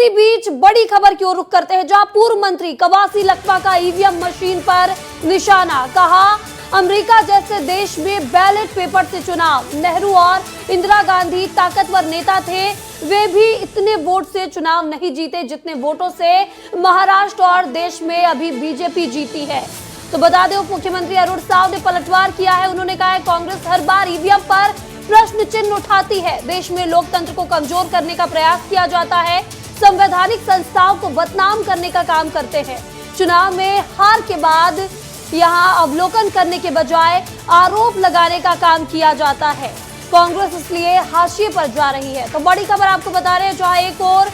इसी बीच बड़ी खबर की ओर रुख करते हैं, जहां पूर्व मंत्री कवासी लखमा का ईवीएम मशीन पर निशाना। कहा, अमेरिका जैसे देश में बैलेट पेपर से चुनाव। नेहरू और इंदिरा गांधी ताकतवर नेता थे, वे भी इतने वोट से चुनाव नहीं जीते जितने वोटों से महाराष्ट्र और देश में अभी बीजेपी जीती है। तो बता दें, उप मुख्यमंत्री अरुण साव ने पलटवार किया है। उन्होंने कहा है, कांग्रेस हर बार ईवीएम पर प्रश्न चिन्ह उठाती है। देश में लोकतंत्र को कमजोर करने का प्रयास किया जाता है, संवैधानिक संस्थाओं को बदनाम करने का काम करते हैं। चुनाव में हार के बाद यहां अवलोकन करने के बजाय आरोप लगाने का काम किया जाता है। कांग्रेस इसलिए हाशिए पर जा रही है। तो बड़ी खबर आपको बता रहे हैं, जहां एक और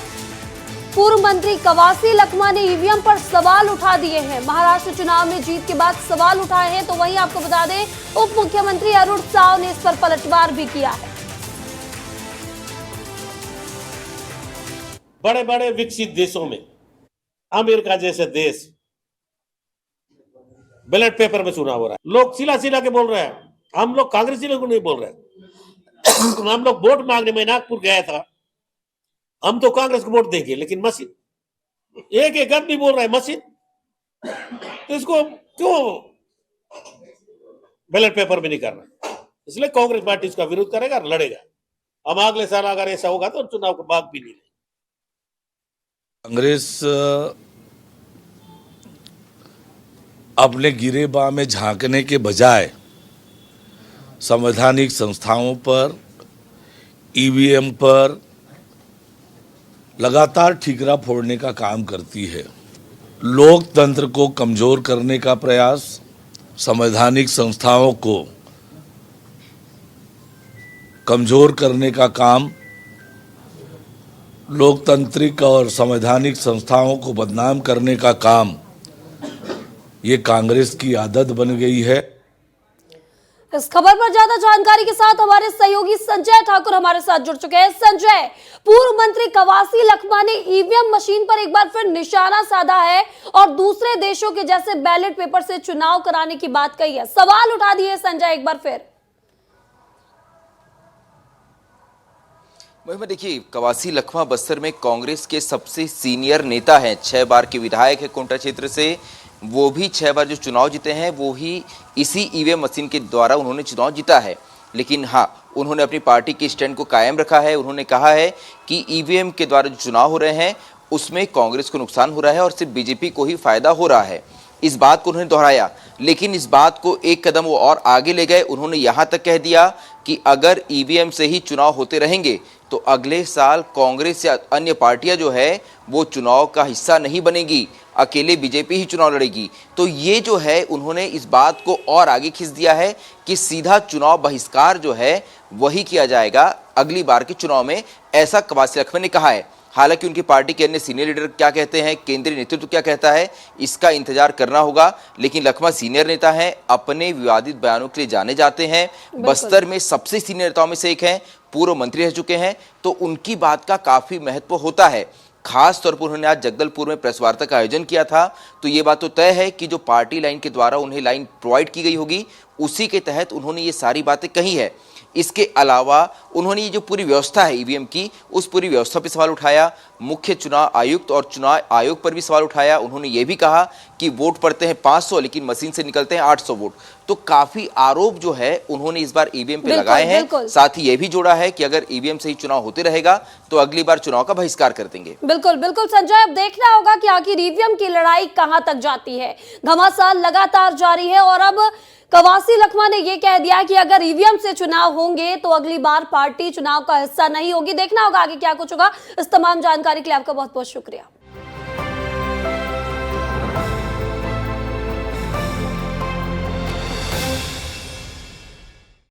पूर्व मंत्री कवासी लखमा ने ईवीएम पर सवाल उठा दिए हैं। महाराष्ट्र चुनाव में जीत के बाद सवाल उठाए हैं। तो वहीं आपको बता दें, उप मुख्यमंत्री अरुण साव ने इस पर पलटवार भी किया है। बड़े बड़े विकसित देशों में, अमेरिका जैसे देश, बैलेट पेपर में चुनाव हो रहा है। लोग सिला सिला के बोल रहे हैं, हम लोग कांग्रेसी लोग नहीं बोल रहे। हम लोग वोट मांगने में नागपुर गया था, हम तो कांग्रेस को वोट देंगे, लेकिन मशीन एक आदमी बोल रहा है मशीन, तो इसको क्यों बैलेट पेपर में नहीं करना? इसलिए कांग्रेस पार्टी इसका विरोध करेगा और लड़ेगा। हम अगले साल अगर ऐसा होगा तो चुनाव का भाग भी नहीं लेंगे। कांग्रेस अपने गिरेबान में झांकने के बजाय संवैधानिक संस्थाओं पर, ईवीएम पर लगातार ठीकरा फोड़ने का काम करती है। लोकतंत्र को कमजोर करने का प्रयास, संवैधानिक संस्थाओं को कमजोर करने का काम, लोकतांत्रिक और संवैधानिक संस्थाओं को बदनाम करने का काम, ये कांग्रेस की आदत बन गई है। इस खबर पर ज्यादा जानकारी के साथ हमारे सहयोगी संजय ठाकुर हमारे साथ जुड़ चुके हैं। संजय, पूर्व मंत्री कवासी लखमा ने ईवीएम मशीन पर एक बार फिर निशाना साधा है और दूसरे देशों के जैसे बैलेट पेपर से चुनाव कराने की बात कही है, सवाल उठा दिए संजय एक बार फिर। देखिए, कवासी लखमा बस्तर में कांग्रेस के सबसे सीनियर नेता हैं, 6 बार के विधायक है कोंटा क्षेत्र से। वो भी 6 बार जो चुनाव जीते हैं वो ही इसी ईवीएम मशीन के द्वारा उन्होंने चुनाव जीता है। लेकिन हाँ, उन्होंने अपनी पार्टी के स्टैंड को कायम रखा है। उन्होंने कहा है कि ईवीएम के द्वारा जो चुनाव हो रहे हैं उसमें कांग्रेस को नुकसान हो रहा है और सिर्फ बीजेपी को ही फायदा हो रहा है। इस बात को उन्होंने दोहराया, लेकिन इस बात को एक कदम वो और आगे ले गए। उन्होंने यहाँ तक कह दिया कि अगर ईवीएम से ही चुनाव होते रहेंगे तो अगले साल कांग्रेस या अन्य पार्टियां जो है वो चुनाव का हिस्सा नहीं बनेगी, अकेले बीजेपी ही चुनाव लड़ेगी। तो ये जो है, उन्होंने इस बात को और आगे खींच दिया है कि सीधा चुनाव बहिष्कार जो है वही किया जाएगा अगली बार के चुनाव में, ऐसा कवासी लखमा ने कहा है। हालांकि उनकी पार्टी के अन्य सीनियर लीडर क्या कहते हैं, केंद्रीय नेतृत्व क्या कहता है, इसका इंतजार करना होगा। लेकिन लखमा सीनियर नेता हैं, अपने विवादित बयानों के लिए जाने जाते हैं, बस्तर में सबसे सीनियर नेताओं में से एक हैं, पूर्व मंत्री रह चुके हैं, तो उनकी बात का काफी महत्व होता है। खास तौर पर उन्होंने आज जगदलपुर में प्रेस वार्ता का आयोजन किया था, तो ये बात तो तय है कि जो पार्टी लाइन के द्वारा उन्हें लाइन प्रोवाइड की गई होगी उसी के तहत उन्होंने ये सारी बातें कही है। इसके अलावा उन्होंने ये जो पूरी व्यवस्था है ईवीएम की, उस पूरी व्यवस्था पर सवाल उठाया। मुख्य चुनाव आयुक्त और चुनाव आयोग पर भी सवाल उठाया। उन्होंने ये भी कहा कि वोट पड़ते हैं 500 लेकिन मशीन से निकलते हैं 800 वोट। तो काफी आरोप जो है उन्होंने इस बार ईवीएम पे लगाए हैं। साथ ही ये भी जोड़ा है कि अगर ईवीएम से ही चुनाव होते रहेगा तो अगली बार चुनाव का बहिष्कार कर देंगे। बिल्कुल बिल्कुल संजय, अब देखना होगा कि आखिर ईवीएम की लड़ाई कहां तक जाती है। घमासान लगातार जारी है और अब कवासी लखमा ने यह कह दिया कि अगर ईवीएम से चुनाव होंगे तो अगली बार पार्टी चुनाव का हिस्सा नहीं होगी। देखना होगा आगे क्या कुछ होगा। इस तमाम जानकारी के लिए आपका बहुत बहुत शुक्रिया।